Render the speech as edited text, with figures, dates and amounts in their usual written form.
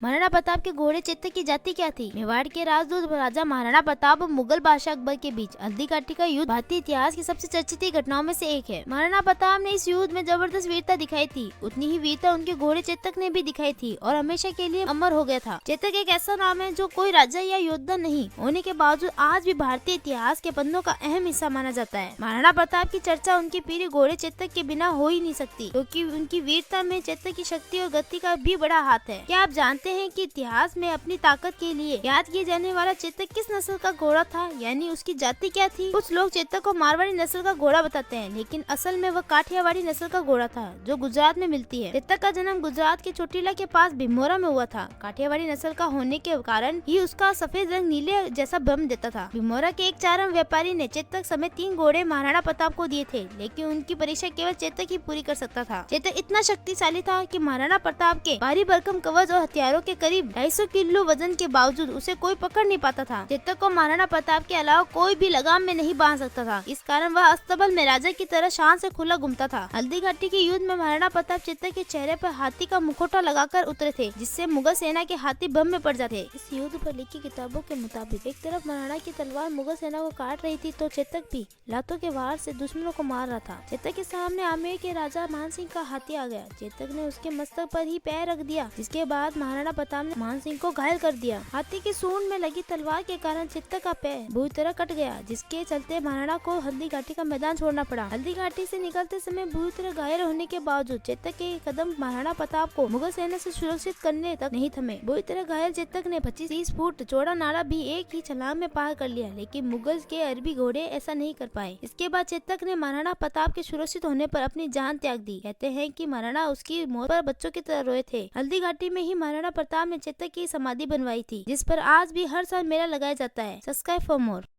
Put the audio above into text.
महाराणा प्रताप के घोड़े चेतक की जाति क्या थी? मेवाड़ के राजदूत राजा महाराणा प्रताप और मुगल बादशाह अकबर के बीच हल्दी घाटी का युद्ध भारतीय इतिहास की सबसे चर्चित घटनाओं में से एक है। महाराणा प्रताप ने इस युद्ध में जबरदस्त वीरता दिखाई थी, उतनी ही वीरता उनके घोड़े चेतक ने भी दिखाई थी और हमेशा के लिए अमर हो गया था। चेतक एक ऐसा नाम है जो कोई राजा या योद्धा नहीं होने के बावजूद आज भी भारतीय इतिहास के पन्नों का अहम हिस्सा माना जाता है। महाराणा प्रताप की चर्चा उनके प्रिय घोड़े चेतक के बिना हो ही नहीं सकती, क्योंकि उनकी वीरता में चेतक की शक्ति और गति का भी बड़ा हाथ है। क्या आप जानते हैं कि इतिहास में अपनी ताकत के लिए याद किए जाने वाला चेतक किस नस्ल का घोड़ा था, यानी उसकी जाति क्या थी? कुछ लोग चेतक को मारवाड़ी नस्ल का घोड़ा बताते हैं, लेकिन असल में वह काठियावाड़ी नस्ल का घोड़ा था जो गुजरात में मिलती है। चेतक का जन्म गुजरात के चोटीला के पास भीमोरा में हुआ था। काठियावाड़ी नस्ल का होने के कारण ही उसका सफेद रंग नीले जैसा भ्रम देता था। भीमोरा के एक चारण व्यापारी ने चेतक समेत 3 घोड़े महाराणा प्रताप को दिए थे, लेकिन उनकी परीक्षा केवल चेतक ही पूरी कर सकता था। चेतक इतना शक्तिशाली था कि महाराणा प्रताप के भारी भरकम कवच और हथियारों के करीब 250 किलो वजन के बावजूद उसे कोई पकड़ नहीं पाता था। चेतक को महाराणा प्रताप के अलावा कोई भी लगाम में नहीं बांध सकता था। इस कारण वह अस्तबल में राजा की तरह शान से खुला घूमता था। हल्दी घाटी के युद्ध में महाराणा प्रताप चेतक के चेहरे पर हाथी का मुखौटा लगाकर उतरे थे, जिससे मुगल सेना के हाथी भ्रम में पड़ जाते। इस युद्ध पर लिखी किताबों के मुताबिक एक तरफ महाराणा की तलवार मुगल सेना को काट रही थी, तो चेतक भी लातों के वार से दुश्मनों को मार रहा था। चेतक के सामने आमेर के राजा मान सिंह का हाथी आ गया। चेतक ने उसके मस्तक पर ही पैर रख दिया, जिसके बाद महाराणा प्रताप ने मान सिंह को घायल कर दिया। हाथी की सूंड में लगी तलवार के कारण चेतक का पैर बुरी तरह कट गया, जिसके चलते महाराणा को हल्दी घाटी का मैदान छोड़ना पड़ा। हल्दी घाटी से निकलते समय बुरी तरह घायल होने के बावजूद चेतक के कदम महाराणा प्रताप को मुगल सेना से सुरक्षित करने तक नहीं थमे। बुरी तरह घायल चेतक ने 25-30 फुट चौड़ा नाला भी एक ही छलांग में पार कर लिया, लेकिन मुगल के अरबी घोड़े ऐसा नहीं कर पाए। इसके बाद चेतक ने महाराणा प्रताप के सुरक्षित होने पर अपनी जान त्याग दी। कहते हैं कि महाराणा उसकी मौत पर बच्चों की तरह रोए थे। हल्दी घाटी में ही महाराणा प्रताप ने चेतक की समाधि बनवाई थी, जिस पर आज भी हर साल मेला लगाया जाता है। Subscribe for more.